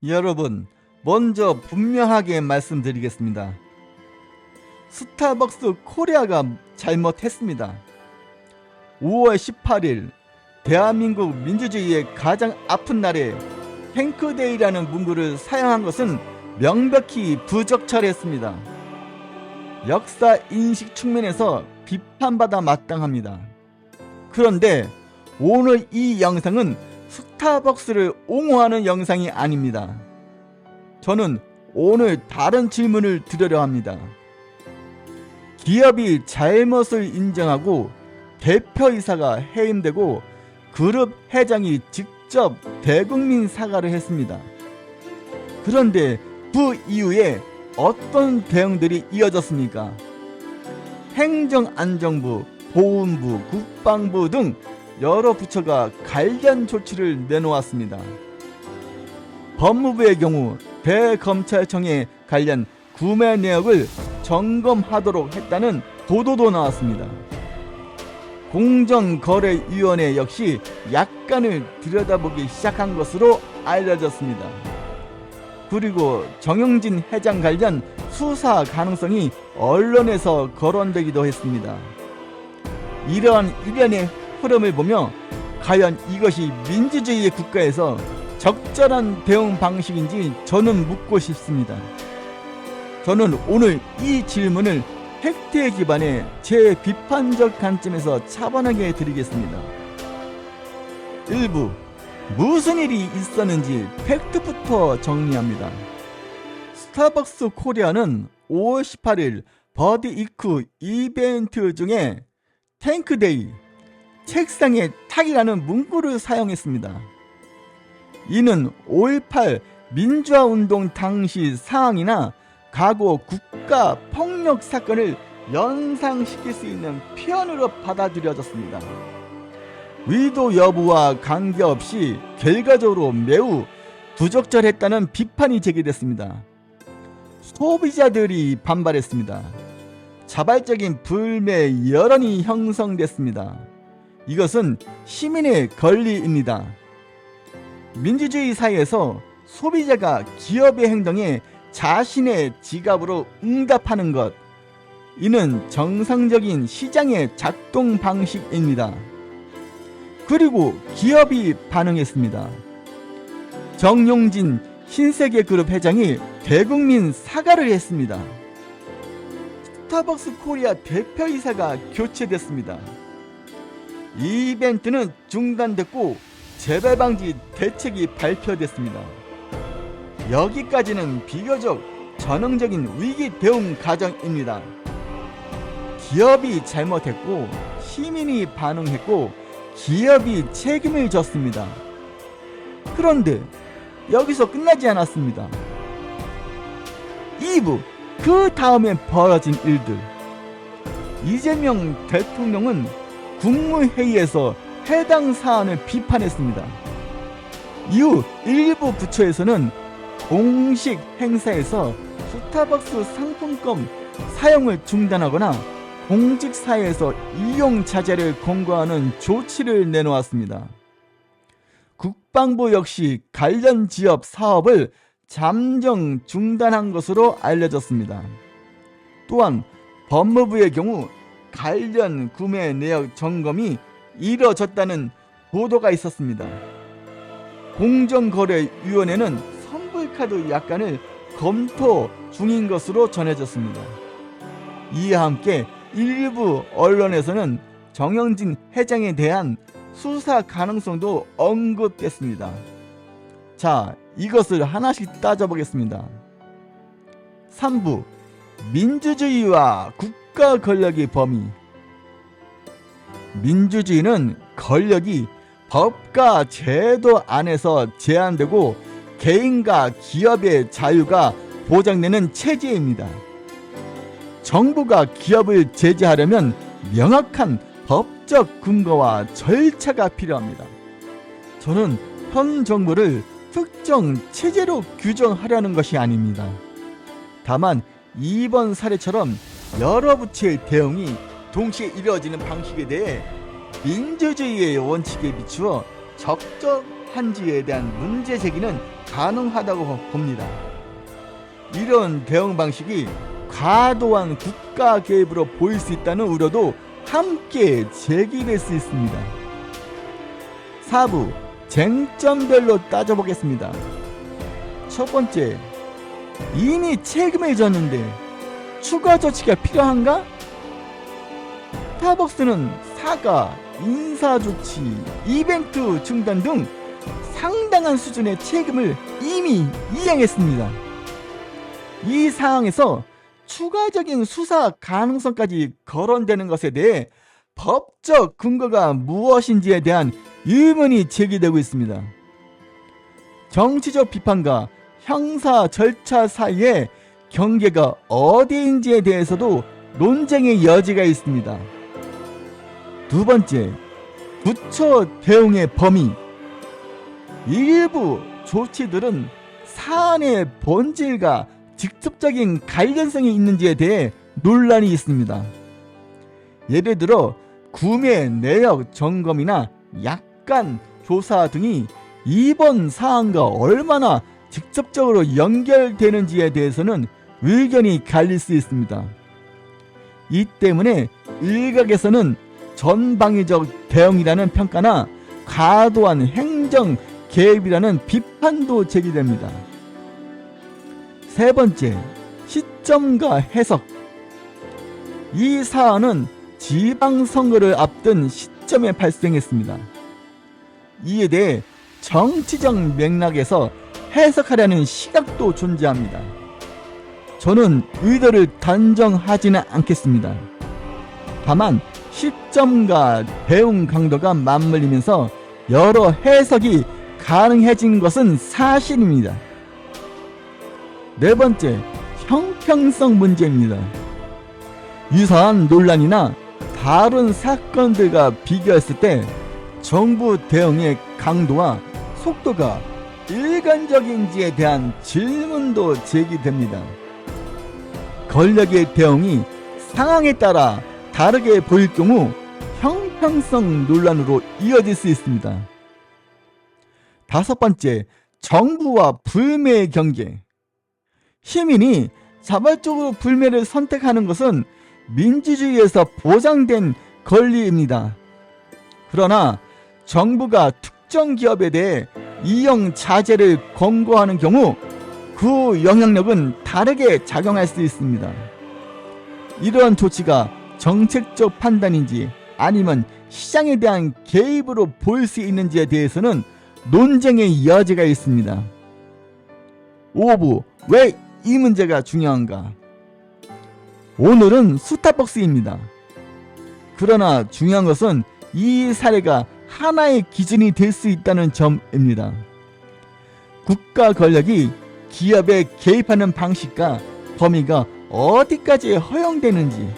여러분, 먼저 분명하게 말씀드리겠습니다. 스타벅스 코리아가 잘못했습니다. 5월 18일 대한민국 민주주의의 가장 아픈 날에 탱크데이라는 문구를 사용한 것은 명백히 부적절했습니다. 역사 인식 측면에서 비판받아 마땅합니다. 그런데 오늘 이 영상은 스타벅스를 옹호하는 영상이 아닙니다. 저는 오늘 다른 질문을 드리려 합니다. 기업이 잘못을 인정하고 대표이사가 해임되고 그룹 회장이 직접 대국민 사과를 했습니다. 그런데 그 이후에 어떤 대응들이 이어졌습니까? 행정안전부, 보훈부, 국방부 등 여러 부처가 관련 조치를 내놓았습니다. 법무부의 경우 대검찰청에 관련 구매 내역을 점검하도록 했다는 보도도 나왔습니다. 공정거래위원회 역시 약관을 들여다보기 시작한 것으로 알려졌습니다. 그리고 정영진 회장 관련 수사 가능성이 언론에서 거론되기도 했습니다. 이러한 일련의 흐름을 보며 과연 이것이 민주주의의 국가에서 적절한 대응 방식인지 저는 묻고 싶습니다. 저는 오늘 이 질문을 팩트에 기반해 제 비판적 관점에서 차분하게 드리겠습니다. 1부 무슨 일이 있었는지 팩트부터 정리합니다. 스타벅스 코리아는 5월 18일 버디 이크 이벤트 중에 탱크데이, 책상에 탁이라는 문구를 사용했습니다. 이는 5.18 민주화운동 당시 상황이나 과거 국가 폭력 사건을 연상시킬 수 있는 표현으로 받아들여졌습니다. 의도 여부와 관계없이 결과적으로 매우 부적절했다는 비판이 제기됐습니다. 소비자들이 반발했습니다. 자발적인 불매 여론이 형성됐습니다. 이것은 시민의 권리입니다. 민주주의 사회에서 소비자가 기업의 행동에 자신의 지갑으로 응답하는 것, 이는 정상적인 시장의 작동 방식입니다. 그리고 기업이 반응했습니다. 정용진 신세계그룹 회장이 대국민 사과를 했습니다. 스타벅스 코리아 대표이사가 교체됐습니다. 이 이벤트는 중단됐고 재발방지 대책이 발표됐습니다. 여기까지는 비교적 전형적인 위기 대응 과정입니다. 기업이 잘못했고 시민이 반응했고 기업이 책임을 졌습니다. 그런데 여기서 끝나지 않았습니다. 2부 그 다음에 벌어진 일들. 이재명 대통령은 국무회의에서 해당 사안을 비판했습니다. 이후 일부 부처에서는 공식 행사에서 스타벅스 상품권 사용을 중단하거나 공직사회에서 이용 자제를 권고하는 조치를 내놓았습니다. 국방부 역시 관련 지역 사업을 잠정 중단한 것으로 알려졌습니다. 또한 법무부의 경우 관련 구매 내역 점검이 이뤄졌다는 보도가 있었습니다. 공정거래위원회는 선불카드 약관을 검토 중인 것으로 전해졌습니다. 이와 함께 일부 언론에서는 정영진 회장에 대한 수사 가능성도 언급됐습니다. 자, 이것을 하나씩 따져보겠습니다. 3부 민주주의와 국가 권력의 범위. 민주주의는 권력이 법과 제도 안에서 제한되고 개인과 기업의 자유가 보장되는 체제입니다. 정부가 기업을 제재하려면 명확한 법적 근거와 절차가 필요합니다. 저는 현 정부를 특정 체제로 규정하려는 것이 아닙니다. 다만 이번 사례처럼 여러 부처의 대응이 동시에 이루어지는 방식에 대해 민주주의의 원칙에 비추어 적절한지에 대한 문제 제기는 가능하다고 봅니다. 이런 대응 방식이 과도한 국가 개입으로 보일 수 있다는 우려도 함께 제기될 수 있습니다. 4부 쟁점별로 따져보겠습니다. 첫 번째, 이미 책임을 졌는데 추가 조치가 필요한가? 스타벅스는 사과, 인사조치, 이벤트 중단 등 상당한 수준의 책임을 이미 이행했습니다. 이 상황에서 추가적인 수사 가능성까지 거론되는 것에 대해 법적 근거가 무엇인지에 대한 의문이 제기되고 있습니다. 정치적 비판과 형사 절차 사이에 경계가 어디인지에 대해서도 논쟁의 여지가 있습니다. 두 번째, 부처 대응의 범위. 일부 조치들은 사안의 본질과 직접적인 관련성이 있는지에 대해 논란이 있습니다. 예를 들어 구매 내역 점검이나 약관 조사 등이 이번 사안과 얼마나 직접적으로 연결되는지에 대해서는 의견이 갈릴 수 있습니다. 이 때문에 일각에서는 전방위적 대응이라는 평가나 과도한 행정 개입이라는 비판도 제기됩니다. 세 번째, 시점과 해석. 이 사안은 지방선거를 앞둔 시점에 발생했습니다. 이에 대해 정치적 맥락에서 해석하려는 시각도 존재합니다. 저는 의도를 단정하지는 않겠습니다. 다만 시점과 대응 강도가 맞물리면서 여러 해석이 가능해진 것은 사실입니다. 네 번째, 형평성 문제입니다. 유사한 논란이나 다른 사건들과 비교했을 때 정부 대응의 강도와 속도가 일관적인지에 대한 질문도 제기됩니다. 권력의 대응이 상황에 따라 다르게 보일 경우 형평성 논란으로 이어질 수 있습니다. 다섯 번째, 정부와 불매의 경계. 시민이 자발적으로 불매를 선택하는 것은 민주주의에서 보장된 권리입니다. 그러나 정부가 특정 기업에 대해 이용 자제를 권고하는 경우 그 영향력은 다르게 작용할 수 있습니다. 이러한 조치가 정책적 판단인지 아니면 시장에 대한 개입으로 보일 수 있는지에 대해서는 논쟁의 여지가 있습니다. 5부, 왜 이 문제가 중요한가? 오늘은 스타벅스입니다. 그러나 중요한 것은 이 사례가 하나의 기준이 될 수 있다는 점입니다. 국가 권력이 기업에 개입하는 방식과 범위가 어디까지 허용되는지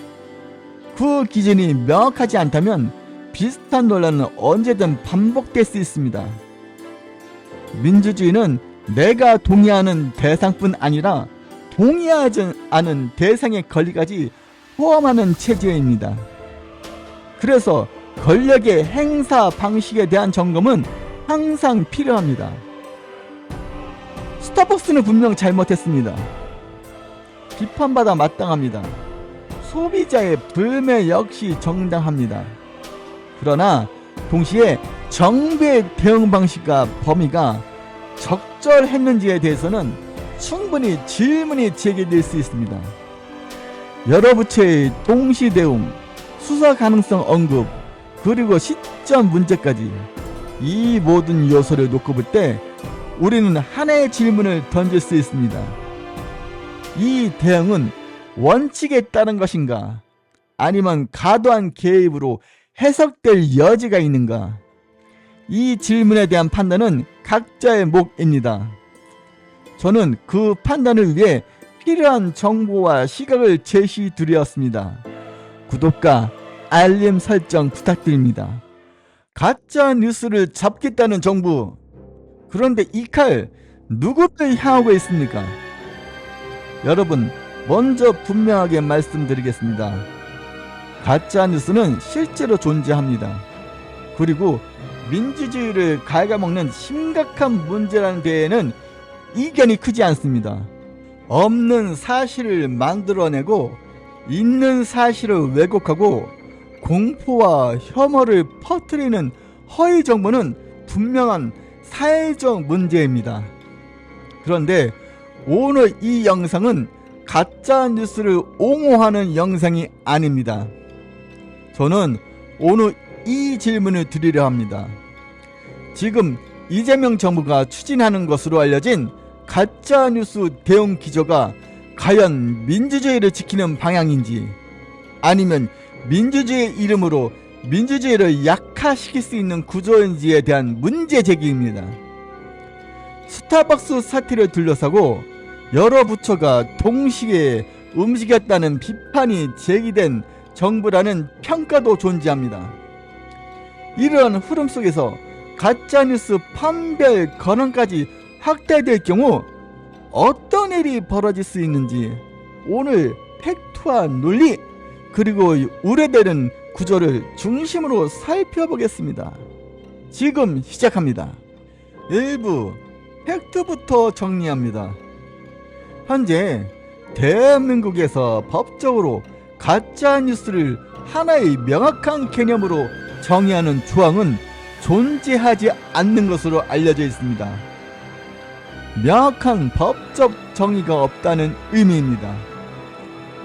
그 기준이 명확하지 않다면 비슷한 논란은 언제든 반복될 수 있습니다. 민주주의는 내가 동의하는 대상뿐 아니라 동의하지 않은 대상의 권리까지 포함하는 체제입니다. 그래서 권력의 행사 방식에 대한 점검은 항상 필요합니다. 스타벅스는 분명 잘못했습니다. 비판받아 마땅합니다. 소비자의 불매 역시 정당합니다. 그러나 동시에 정부의 대응 방식과 범위가 적절했는지에 대해서는 충분히 질문이 제기될 수 있습니다. 여러 부처의 동시 대응, 수사 가능성 언급, 그리고 시점 문제까지 이 모든 요소를 놓고 볼 때 우리는 하나의 질문을 던질 수 있습니다. 이 대응은 원칙에 따른 것인가? 아니면 과도한 개입으로 해석될 여지가 있는가? 이 질문에 대한 판단은 각자의 몫입니다. 저는 그 판단을 위해 필요한 정보와 시각을 제시드렸습니다. 구독과 알림 설정 부탁드립니다. 가짜 뉴스를 잡겠다는 정부, 그런데 이 칼 누구를 향하고 있습니까? 여러분, 먼저 분명하게 말씀드리겠습니다. 가짜 뉴스는 실제로 존재합니다. 그리고 민주주의를 갉아먹는 심각한 문제라는 데에는 이견이 크지 않습니다. 없는 사실을 만들어내고 있는 사실을 왜곡하고 공포와 혐오를 퍼뜨리는 허위 정보는 분명한 사회적 문제입니다. 그런데 오늘 이 영상은 가짜 뉴스를 옹호하는 영상이 아닙니다. 저는 오늘 이 질문을 드리려 합니다. 지금 이재명 정부가 추진하는 것으로 알려진 가짜 뉴스 대응 기조가 과연 민주주의를 지키는 방향인지, 아니면 민주주의 이름으로 민주주의를 약화시킬 수 있는 구조인지에 대한 문제 제기입니다. 스타벅스 사태를 둘러싸고 여러 부처가 동시에 움직였다는 비판이 제기된 정부라는 평가도 존재합니다. 이러한 흐름 속에서 가짜뉴스 판별 권한까지 확대될 경우 어떤 일이 벌어질 수 있는지 오늘 팩트와 논리 그리고 우려되는 구조를 중심으로 살펴보겠습니다. 지금 시작합니다. 1부 팩트부터 정리합니다. 현재 대한민국에서 법적으로 가짜뉴스를 하나의 명확한 개념으로 정의하는 조항은 존재하지 않는 것으로 알려져 있습니다. 명확한 법적 정의가 없다는 의미입니다.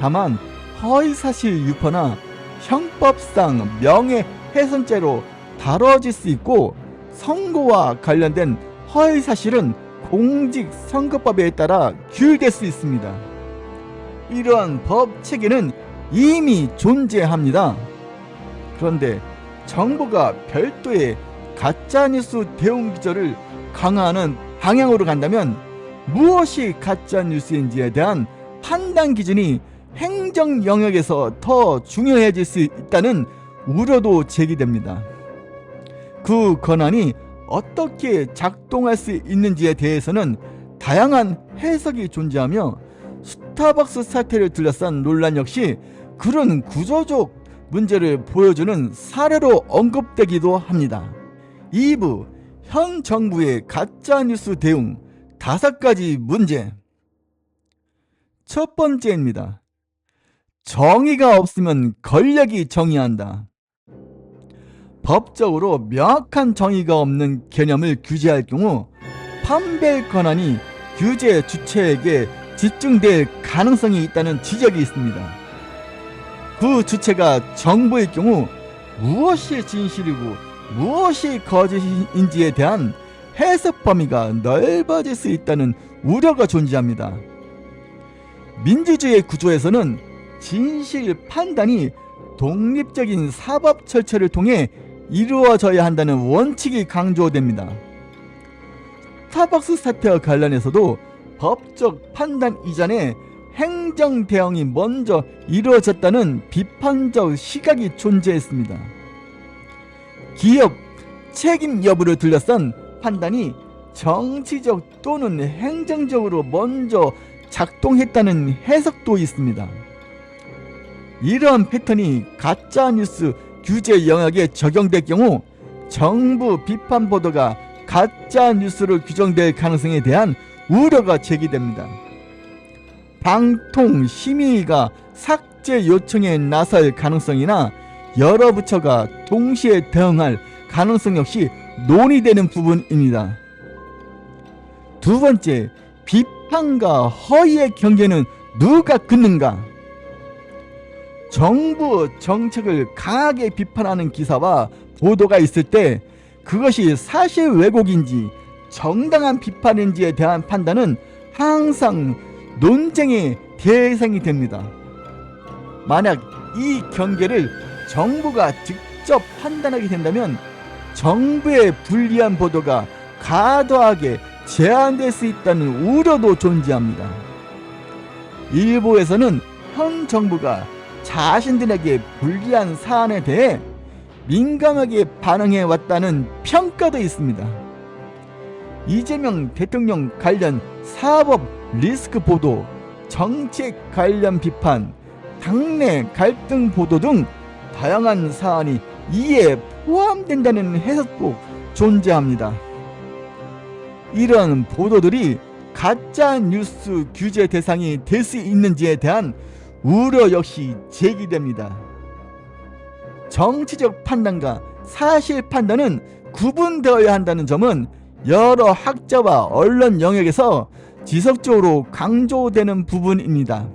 다만 허위사실 유포나 형법상 명예훼손죄로 다뤄질 수 있고, 선거와 관련된 허위사실은 공직선거법에 따라 규율될 수 있습니다. 이러한 법 체계는 이미 존재합니다. 그런데 정부가 별도의 가짜뉴스 대응 기조를 강화하는 방향으로 간다면 무엇이 가짜뉴스인지에 대한 판단 기준이 행정 영역에서 더 중요해질 수 있다는 우려도 제기됩니다. 그 권한이 어떻게 작동할 수 있는지에 대해서는 다양한 해석이 존재하며, 스타벅스 사태를 둘러싼 논란 역시 그런 구조적 문제를 보여주는 사례로 언급되기도 합니다. 2부 현 정부의 가짜뉴스 대응 5가지 문제. 첫 번째입니다. 정의가 없으면 권력이 정의한다. 법적으로 명확한 정의가 없는 개념을 규제할 경우 판별 권한이 규제 주체에게 집중될 가능성이 있다는 지적이 있습니다. 그 주체가 정부일 경우 무엇이 진실이고 무엇이 거짓인지에 대한 해석 범위가 넓어질 수 있다는 우려가 존재합니다. 민주주의 구조에서는 진실 판단이 독립적인 사법 절차를 통해 이루어져야 한다는 원칙이 강조됩니다. 스타벅스 사태와 관련해서도 법적 판단 이전에 행정 대응이 먼저 이루어졌다는 비판적 시각이 존재했습니다. 기업 책임 여부를 둘러싼 판단이 정치적 또는 행정적으로 먼저 작동했다는 해석도 있습니다. 이러한 패턴이 가짜뉴스 규제 영역에 적용될 경우 정부 비판 보도가 가짜뉴스로 규정될 가능성에 대한 우려가 제기됩니다. 방통심의위가 삭제 요청에 나설 가능성이나 여러 부처가 동시에 대응할 가능성 역시 논의되는 부분입니다. 두 번째, 비판과 허위의 경계는 누가 긋는가? 정부 정책을 강하게 비판하는 기사와 보도가 있을 때 그것이 사실 왜곡인지 정당한 비판인지에 대한 판단은 항상 논쟁의 대상이 됩니다. 만약 이 경계를 정부가 직접 판단하게 된다면 정부의 불리한 보도가 과도하게 제한될 수 있다는 우려도 존재합니다. 일부에서는 현 정부가 자신들에게 불리한 사안에 대해 민감하게 반응해 왔다는 평가도 있습니다. 이재명 대통령 관련 사법 리스크 보도, 정책 관련 비판, 당내 갈등 보도 등 다양한 사안이 이에 포함된다는 해석도 존재합니다. 이런 보도들이 가짜 뉴스 규제 대상이 될 수 있는지에 대한 우려 역시 제기됩니다. 정치적 판단과 사실 판단은 구분되어야 한다는 점은 여러 학자와 언론 영역에서 지속적으로 강조되는 부분입니다.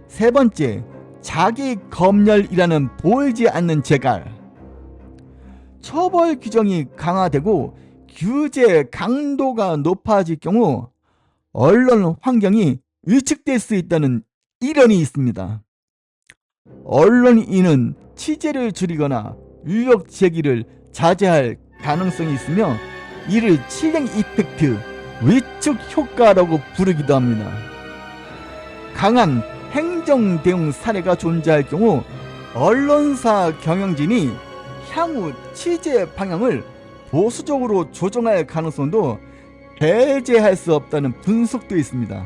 세 번째, 자기 검열이라는 보이지 않는 재갈. 처벌 규정이 강화되고 규제 강도가 높아질 경우 언론 환경이 위축될 수 있다는 이론이 있습니다. 언론인은 취재를 줄이거나 의혹 제기를 자제할 가능성이 있으며 이를 칠링 이펙트, 위축 효과라고 부르기도 합니다. 강한 행정 대응 사례가 존재할 경우 언론사 경영진이 향후 취재 방향을 보수적으로 조정할 가능성도 배제할 수 없다는 분석도 있습니다.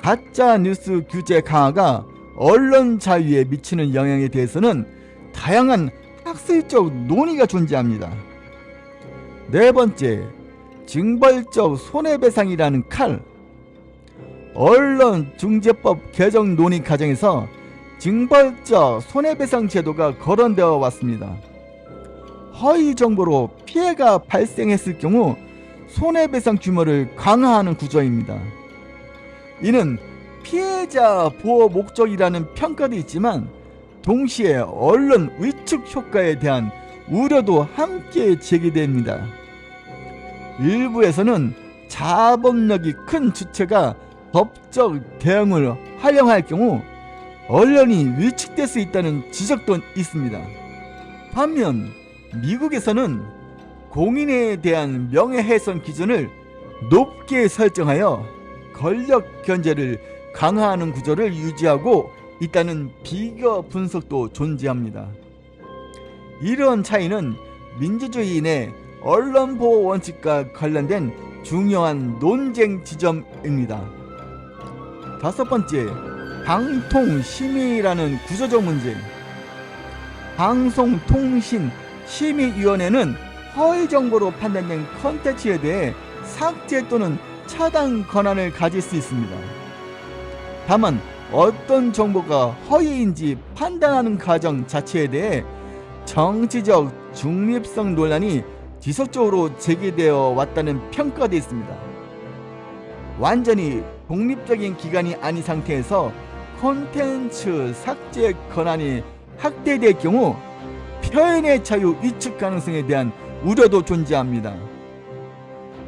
가짜 뉴스 규제 강화가 언론 자유에 미치는 영향에 대해서는 다양한 학술적 논의가 존재합니다. 네 번째, 징벌적 손해배상이라는 칼. 언론중재법 개정 논의 과정에서 징벌적 손해배상 제도가 거론되어 왔습니다. 허위 정보로 피해가 발생했을 경우 손해배상 규모를 강화하는 구조입니다. 이는 피해자 보호 목적이라는 평가도 있지만 동시에 언론 위축 효과에 대한 우려도 함께 제기됩니다. 일부에서는 자본력이 큰 주체가 법적 대응을 활용할 경우 언론이 위축될 수 있다는 지적도 있습니다. 반면 미국에서는 공인에 대한 명예훼손 기준을 높게 설정하여 권력 견제를 강화하는 구조를 유지하고 있다는 비교 분석도 존재합니다. 이런 차이는 민주주의 내 언론보호 원칙과 관련된 중요한 논쟁 지점입니다. 다섯 번째, 방통심의라는 구조적 문제. 방송통신심의위원회는 허위정보로 판단된 콘텐츠에 대해 삭제 또는 차단 권한을 가질 수 있습니다. 다만 어떤 정보가 허위인지 판단하는 과정 자체에 대해 정치적 중립성 논란이 지속적으로 제기되어 왔다는 평가도 있습니다. 완전히 독립적인 기관이 아닌 상태에서 콘텐츠 삭제 권한이 확대될 경우 표현의 자유 위축 가능성에 대한 우려도 존재합니다.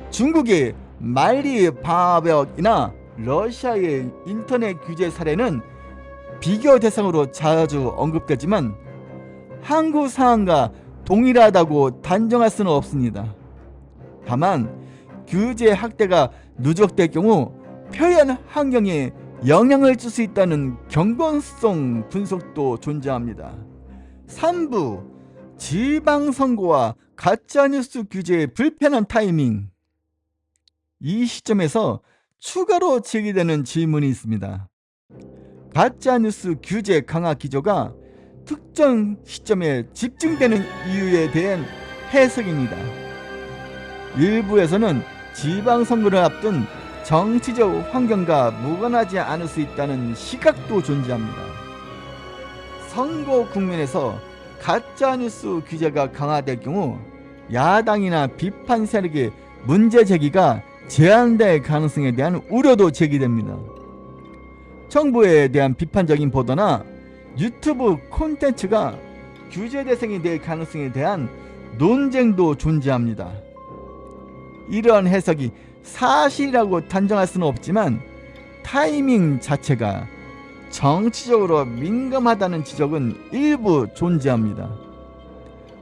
중국의 만리 방화벽이나 러시아의 인터넷 규제 사례는 비교 대상으로 자주 언급되지만 한국 상황과 동일하다고 단정할 수는 없습니다. 다만 규제 확대가 누적될 경우 표현 환경에 영향을 줄 수 있다는 경고성 분석도 존재합니다. 3부, 지방선거와 가짜뉴스 규제의 불편한 타이밍. 이 시점에서 추가로 제기되는 질문이 있습니다. 가짜뉴스 규제 강화 기조가 특정 시점에 집중되는 이유에 대한 해석입니다. 일부에서는 지방선거를 앞둔 정치적 환경과 무관하지 않을 수 있다는 시각도 존재합니다. 선거 국면에서 가짜뉴스 규제가 강화될 경우 야당이나 비판 세력의 문제 제기가 제한될 가능성에 대한 우려도 제기됩니다. 정부에 대한 비판적인 보도나 유튜브 콘텐츠가 규제 대상이 될 가능성에 대한 논쟁도 존재합니다. 이러한 해석이 사실이라고 단정할 수는 없지만 타이밍 자체가 정치적으로 민감하다는 지적은 일부 존재합니다.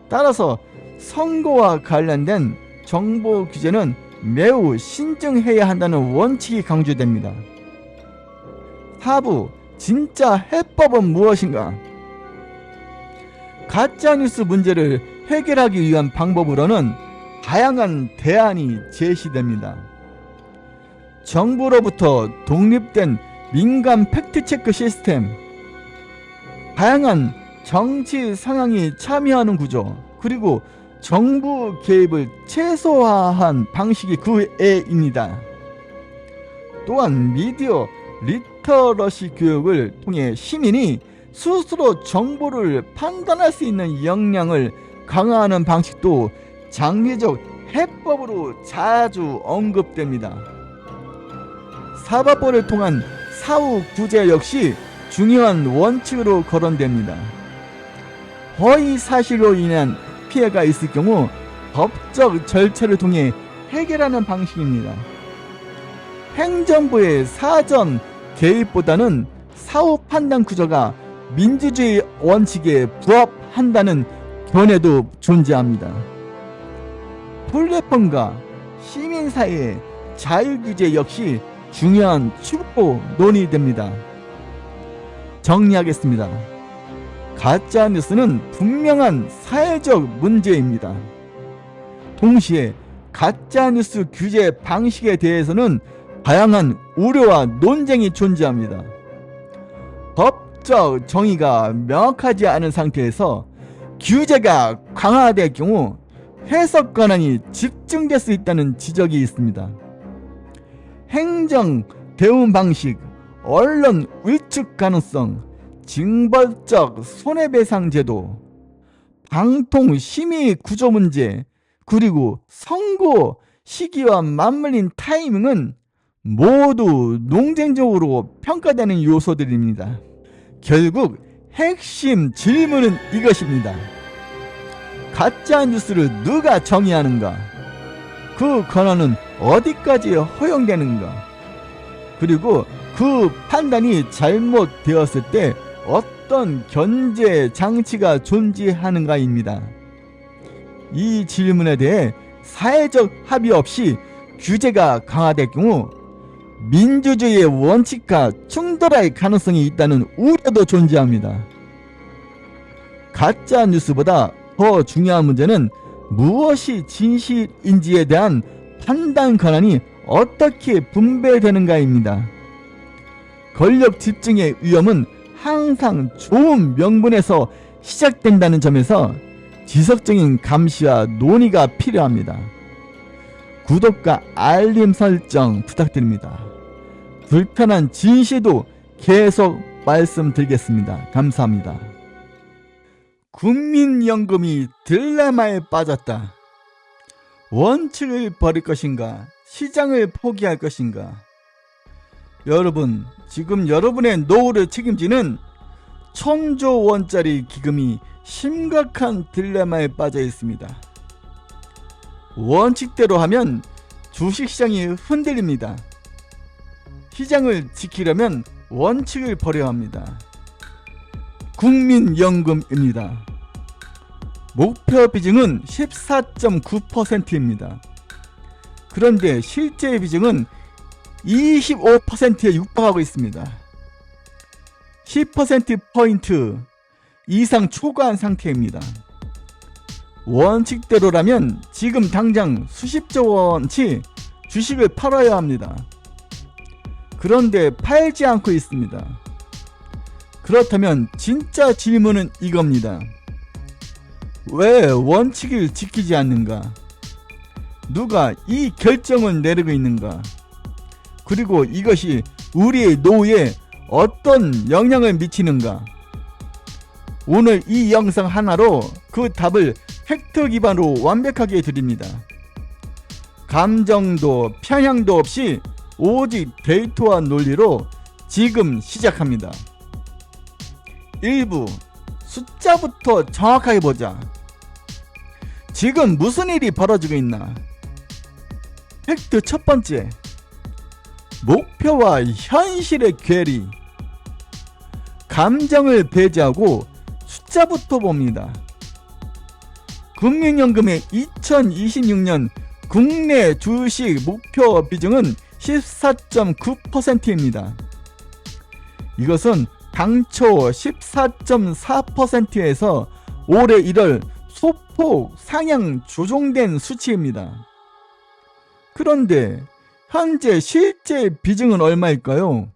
따라서 선거와 관련된 정보 규제는 매우 신중해야 한다는 원칙이 강조됩니다. 4부, 진짜 해법은 무엇인가? 가짜뉴스 문제를 해결하기 위한 방법으로는 다양한 대안이 제시됩니다. 정부로부터 독립된 민간 팩트체크 시스템, 다양한 정치 성향이 참여하는 구조, 그리고 정부 개입을 최소화한 방식이 그 애입니다. 또한 미디어 리터러시 교육을 통해 시민이 스스로 정보를 판단할 수 있는 역량을 강화하는 방식도 장기적 해법으로 자주 언급됩니다. 사법부를 통한 사후 구제 역시 중요한 원칙으로 거론됩니다. 허위 사실로 인한 피해가 있을 경우 법적 절차를 통해 해결하는 방식입니다. 행정부의 사전 개입보다는 사후 판단 구조가 민주주의 원칙에 부합한다는 견해도 존재합니다. 플랫폼과 시민 사이의 자유규제 역시 중요한 축으로 논의됩니다. 정리하겠습니다. 가짜뉴스는 분명한 사회적 문제입니다. 동시에 가짜뉴스 규제 방식에 대해서는 다양한 우려와 논쟁이 존재합니다. 법적 정의가 명확하지 않은 상태에서 규제가 강화될 경우 해석 권한이 집중될 수 있다는 지적이 있습니다. 행정 대응 방식, 언론 위축 가능성, 징벌적 손해배상 제도, 방통 심의 구조 문제, 그리고 선거 시기와 맞물린 타이밍은 모두 논쟁적으로 평가되는 요소들입니다. 결국 핵심 질문은 이것입니다. 가짜 뉴스를 누가 정의하는가? 그 권한은 어디까지 허용되는가? 그리고 그 판단이 잘못되었을 때 어떤 견제 장치가 존재하는가입니다. 이 질문에 대해 사회적 합의 없이 규제가 강화될 경우 민주주의의 원칙과 충돌할 가능성이 있다는 우려도 존재합니다. 가짜 뉴스보다 더 중요한 문제는 무엇이 진실인지에 대한 판단 권한이 어떻게 분배되는가입니다. 권력 집중의 위험은 항상 좋은 명분에서 시작된다는 점에서 지속적인 감시와 논의가 필요합니다. 구독과 알림 설정 부탁드립니다. 불편한 진실도 계속 말씀드리겠습니다. 감사합니다. 국민연금이 딜레마에 빠졌다. 원칙을 버릴 것인가? 시장을 포기할 것인가? 여러분, 지금 여러분의 노후를 책임지는 1000조 원짜리 기금이 심각한 딜레마에 빠져 있습니다. 원칙대로 하면 주식시장이 흔들립니다. 시장을 지키려면 원칙을 버려야 합니다. 국민연금입니다. 목표 비중은 14.9%입니다. 그런데 실제 비중은 25%에 육박하고 있습니다. 10%포인트 이상 초과한 상태입니다. 원칙대로라면 지금 당장 수십조 원치 주식을 팔아야 합니다. 그런데 팔지 않고 있습니다. 그렇다면 진짜 질문은 이겁니다. 왜 원칙을 지키지 않는가? 누가 이 결정을 내리고 있는가? 그리고 이것이 우리의 노후에 어떤 영향을 미치는가? 오늘 이 영상 하나로 그 답을 팩트 기반으로 완벽하게 드립니다. 감정도 편향도 없이 오직 데이터와 논리로 지금 시작합니다. 1부 숫자부터 정확하게 보자. 지금 무슨 일이 벌어지고 있나? 팩트 첫 번째, 목표와 현실의 괴리. 감정을 배제하고 숫자부터 봅니다. 국민연금의 2026년 국내 주식 목표 비중은 14.9%입니다. 이것은 당초 14.4%에서 올해 1월 소폭 상향 조정된 수치입니다. 그런데 현재 실제 비중은 얼마일까요?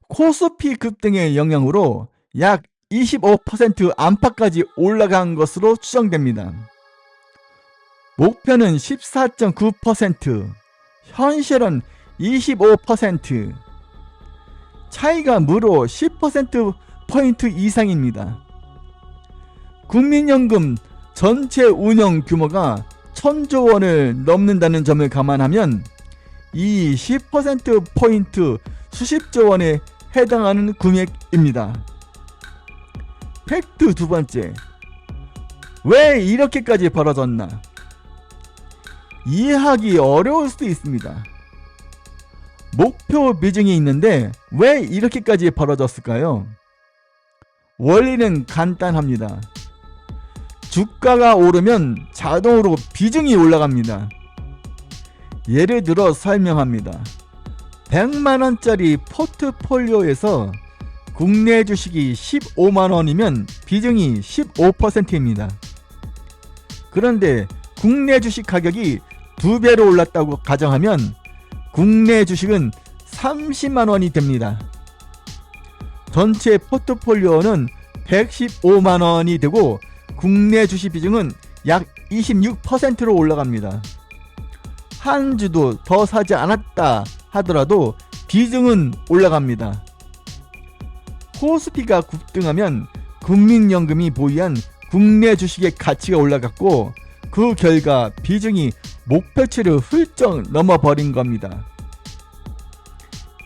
코스피 급등의 영향으로 약 25% 안팎까지 올라간 것으로 추정됩니다. 목표는 14.9%, 현실은 25%, 차이가 무려 10%포인트 이상입니다. 국민연금 전체 운영 규모가 1,000조 원을 넘는다는 점을 감안하면 이 10%포인트 수십조 원에 해당하는 금액입니다. 팩트 두 번째, 왜 이렇게까지 벌어졌나? 이해하기 어려울 수도 있습니다. 목표 비중이 있는데 왜 이렇게까지 벌어졌을까요? 원리는 간단합니다. 주가가 오르면 자동으로 비중이 올라갑니다. 예를 들어 설명합니다. 100만원짜리 포트폴리오에서 국내 주식이 15만원이면 비중이 15%입니다. 그런데 국내 주식 가격이 2배로 올랐다고 가정하면 국내 주식은 30만원이 됩니다. 전체 포트폴리오는 115만원이 되고 국내 주식 비중은 약 26%로 올라갑니다. 한 주도 더 사지 않았다 하더라도 비중은 올라갑니다. 코스피가 급등하면 국민연금이 보유한 국내 주식의 가치가 올라갔고 그 결과 비중이 목표치를 훌쩍 넘어버린 겁니다.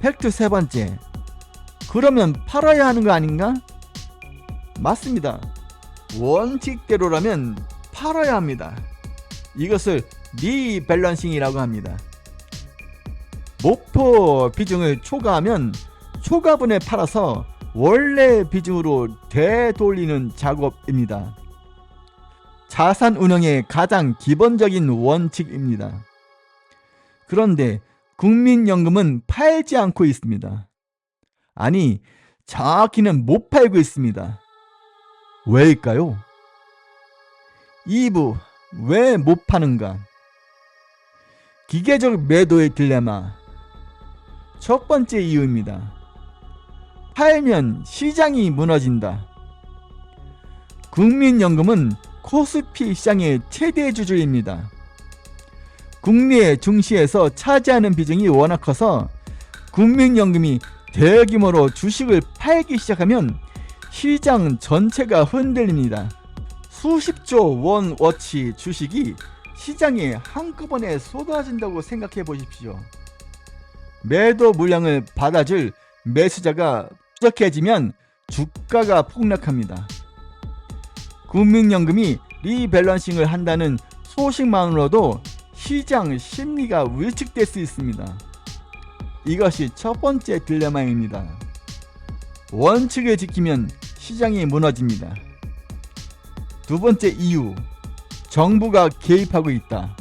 팩트 세 번째, 그러면 팔아야 하는 거 아닌가? 맞습니다. 원칙대로라면 팔아야 합니다. 이것을 리밸런싱이라고 합니다. 목표 비중을 초과하면 초과분에 팔아서 원래 비중으로 되돌리는 작업입니다. 자산 운영의 가장 기본적인 원칙입니다. 그런데 국민연금은 팔지 않고 있습니다. 아니, 정확히는 못 팔고 있습니다. 왜일까요? 2부, 왜 못 파는가? 기계적 매도의 딜레마. 첫 번째 이유입니다. 팔면 시장이 무너진다. 국민연금은 코스피 시장의 최대 주주입니다. 국내 증시에서 차지하는 비중이 워낙 커서 국민연금이 대규모로 주식을 팔기 시작하면 시장 전체가 흔들립니다. 수십조 원어치 주식이 시장에 한꺼번에 쏟아진다고 생각해 보십시오. 매도 물량을 받아줄 매수자가 부족해지면 주가가 폭락합니다. 국민연금이 리밸런싱을 한다는 소식만으로도 시장 심리가 위축될 수 있습니다. 이것이 첫 번째 딜레마입니다. 원칙을 지키면 시장이 무너집니다. 두 번째 이유, 정부가 개입하고 있다.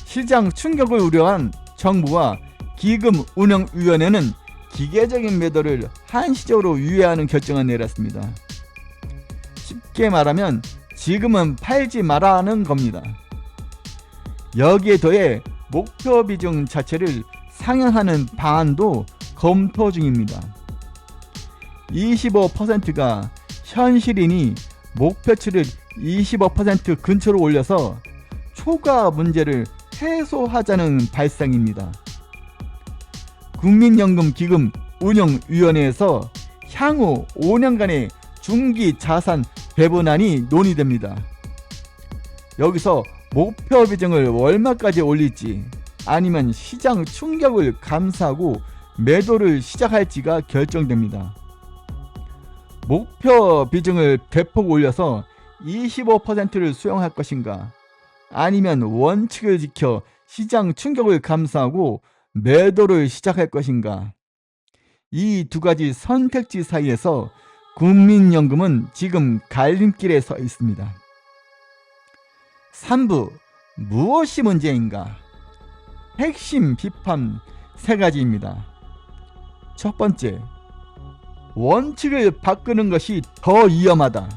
시장 충격을 우려한 정부와 기금운용위원회는 기계적인 매도를 한시적으로 유예하는 결정을 내렸습니다. 쉽게 말하면 지금은 팔지 말라는 겁니다. 여기에 더해 목표 비중 자체를 상향하는 방안도 검토 중입니다. 25%가 현실이니 목표치를 25% 근처로 올려서 초과 문제를 해소하자는 발상입니다. 국민연금 기금 운영위원회에서 향후 5년간의 중기 자산 배분안이 논의됩니다. 여기서 목표 비중을 얼마까지 올릴지 아니면 시장 충격을 감수하고 매도를 시작할지가 결정됩니다. 목표 비중을 대폭 올려서 25%를 수용할 것인가, 아니면 원칙을 지켜 시장 충격을 감수하고 매도를 시작할 것인가. 이 두 가지 선택지 사이에서 국민연금은 지금 갈림길에 서 있습니다. 3부, 무엇이 문제인가? 핵심 비판 세 가지입니다. 첫 번째, 원칙을 바꾸는 것이 더 위험하다.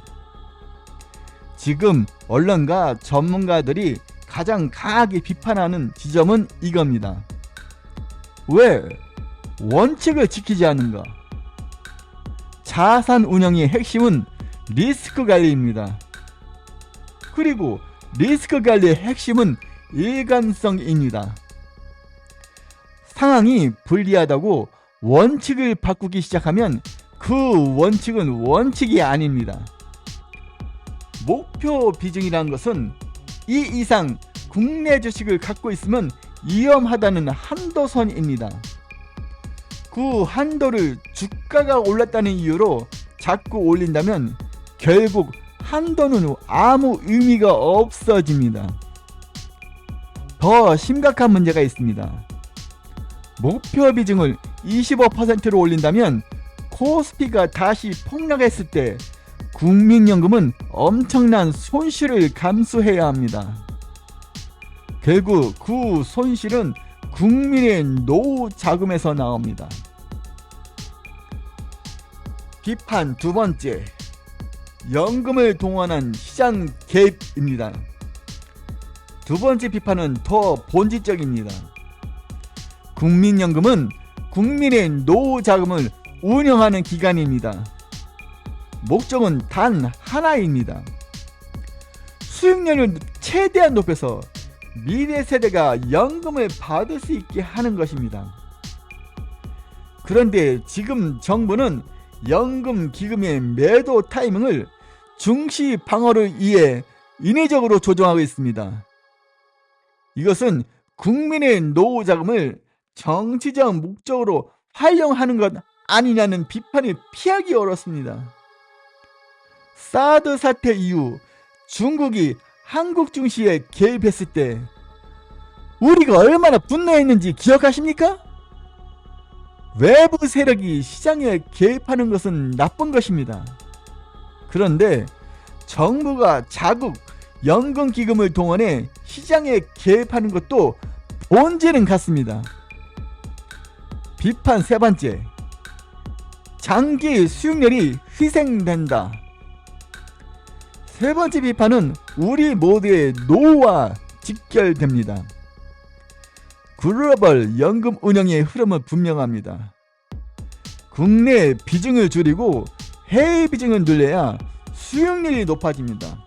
지금 언론과 전문가들이 가장 강하게 비판하는 지점은 이겁니다. 왜 원칙을 지키지 않는가? 자산 운영의 핵심은 리스크 관리입니다. 그리고 리스크 관리의 핵심은 일관성입니다. 상황이 불리하다고 원칙을 바꾸기 시작하면 그 원칙은 원칙이 아닙니다. 목표 비중이라는 것은 이 이상 국내 주식을 갖고 있으면 위험하다는 한도선입니다. 그 한도를 주가가 올랐다는 이유로 자꾸 올린다면 결국 한도는 아무 의미가 없어집니다. 더 심각한 문제가 있습니다. 목표 비중을 25%로 올린다면 코스피가 다시 폭락했을 때 국민연금은 엄청난 손실을 감수해야 합니다. 결국 그 손실은 국민의 노후 자금에서 나옵니다. 비판 두 번째, 연금을 동원한 시장 개입입니다. 두 번째 비판은 더 본질적입니다. 국민연금은 국민의 노후 자금을 운영하는 기관입니다. 목적은 단 하나입니다. 수익률을 최대한 높여서 미래 세대가 연금을 받을 수 있게 하는 것입니다. 그런데 지금 정부는 연금 기금의 매도 타이밍을 중시 방어를 위해 인위적으로 조정하고 있습니다. 이것은 국민의 노후 자금을 정치적 목적으로 활용하는 것 아니냐는 비판을 피하기 어렵습니다. 사드 사태 이후 중국이 한국 증시에 개입했을 때 우리가 얼마나 분노했는지 기억하십니까? 외부 세력이 시장에 개입하는 것은 나쁜 것입니다. 그런데 정부가 자국 연금기금을 동원해 시장에 개입하는 것도 본질은 같습니다. 비판 세 번째, 장기 수익률이 희생된다. 세 번째 비판은 우리 모두의 노후와 직결됩니다. 글로벌 연금 운영의 흐름은 분명합니다. 국내 비중을 줄이고 해외 비중을 늘려야 수익률이 높아집니다.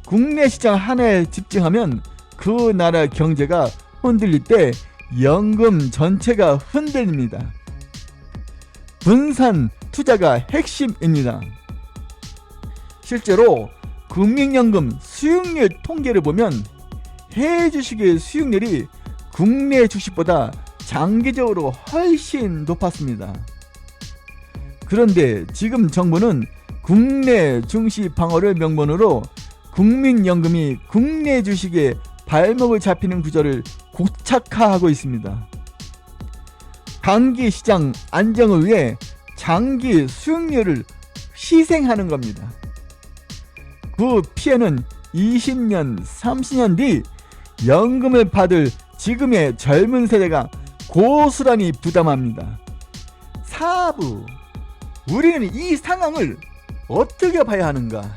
국내 시장 하나에 집중하면 그 나라 경제가 흔들릴 때 연금 전체가 흔들립니다. 분산 투자가 핵심입니다. 실제로 국민연금 수익률 통계를 보면 해외 주식의 수익률이 국내 주식보다 장기적으로 훨씬 높았습니다. 그런데 지금 정부는 국내 증시 방어를 명분으로 국민연금이 국내 주식에 발목을 잡히는 구조를 고착화하고 있습니다. 단기 시장 안정을 위해 장기 수익률을 희생하는 겁니다. 그 피해는 20년, 30년 뒤 연금을 받을 지금의 젊은 세대가 고스란히 부담합니다. 4부, 우리는 이 상황을 어떻게 봐야 하는가?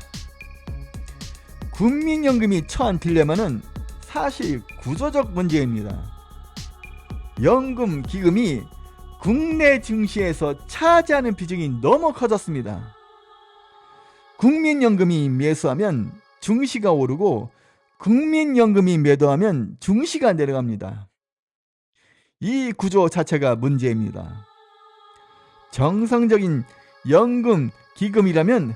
국민연금이 처한 딜레마는 사실 구조적 문제입니다. 연금 기금이 국내 증시에서 차지하는 비중이 너무 커졌습니다. 국민연금이 매수하면 증시가 오르고 국민연금이 매도하면 증시가 내려갑니다. 이 구조 자체가 문제입니다. 정상적인 연금 기금이라면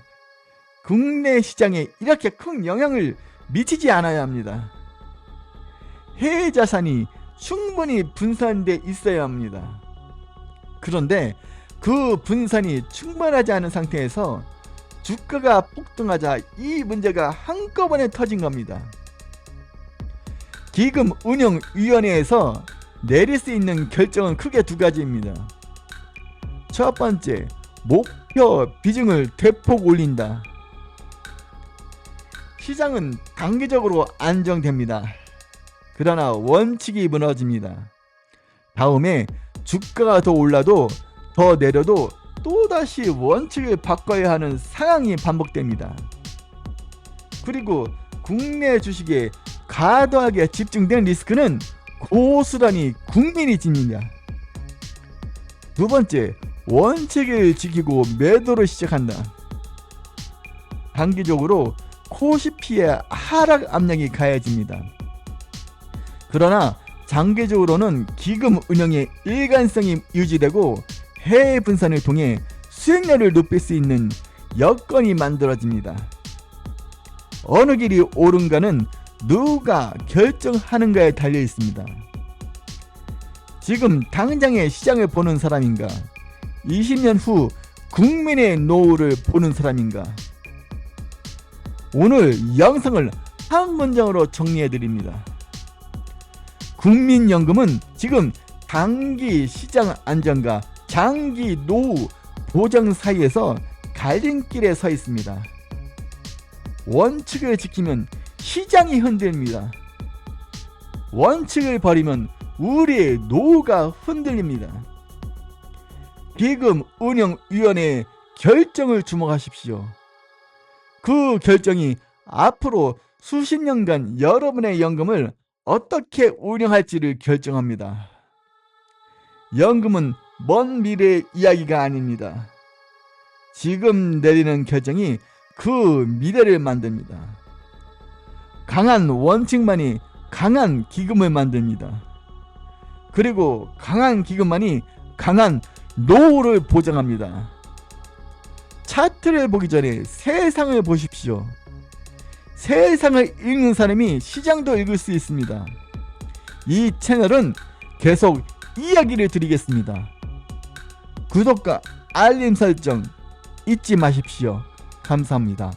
국내 시장에 이렇게 큰 영향을 미치지 않아야 합니다. 해외 자산이 충분히 분산돼 있어야 합니다. 그런데 그 분산이 충분하지 않은 상태에서 주가가 폭등하자 이 문제가 한꺼번에 터진 겁니다. 기금운용위원회에서 내릴 수 있는 결정은 크게 두 가지입니다. 첫 번째, 목표 비중을 대폭 올린다. 시장은 단기적으로 안정됩니다. 그러나 원칙이 무너집니다. 다음에 주가가 더 올라도 더 내려도 또다시 원칙을 바꿔야 하는 상황이 반복됩니다. 그리고 국내 주식에 과도하게 집중된 리스크는 고스란히 국민이 집니다. 두 번째, 원칙을 지키고 매도를 시작한다. 단기적으로 코스피의 하락 압력이 가해집니다. 그러나 장기적으로는 기금 운영의 일관성이 유지되고 해외 분산을 통해 수익률을 높일 수 있는 여건이 만들어집니다. 어느 길이 옳은가는 누가 결정하는가에 달려 있습니다. 지금 당장의 시장을 보는 사람인가? 20년 후 국민의 노후를 보는 사람인가? 오늘 영상을 한 문장으로 정리해드립니다. 국민연금은 지금 단기 시장 안정과 장기 노후 보장 사이에서 갈림길에 서 있습니다. 원칙을 지키면 시장이 흔들립니다. 원칙을 버리면 우리의 노후가 흔들립니다. 기금운용위원회의 결정을 주목하십시오. 그 결정이 앞으로 수십 년간 여러분의 연금을 어떻게 운영할지를 결정합니다. 연금은 먼 미래의 이야기가 아닙니다. 지금 내리는 결정이 그 미래를 만듭니다. 강한 원칙만이 강한 기금을 만듭니다. 그리고 강한 기금만이 강한 노후를 보장합니다. 차트를 보기 전에 세상을 보십시오. 세상을 읽는 사람이 시장도 읽을 수 있습니다. 이 채널은 계속 이야기를 드리겠습니다. 구독과 알림 설정 잊지 마십시오. 감사합니다.